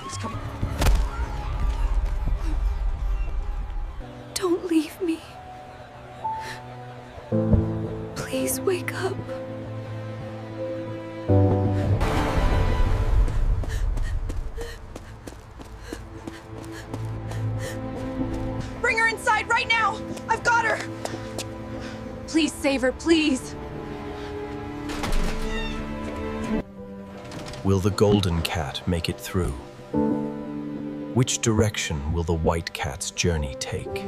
He's coming. Don't leave me. Please wake up. Bring her inside right now! I've got her! Please save her, please! Will the golden cat make it through? Which direction will the white cat's journey take?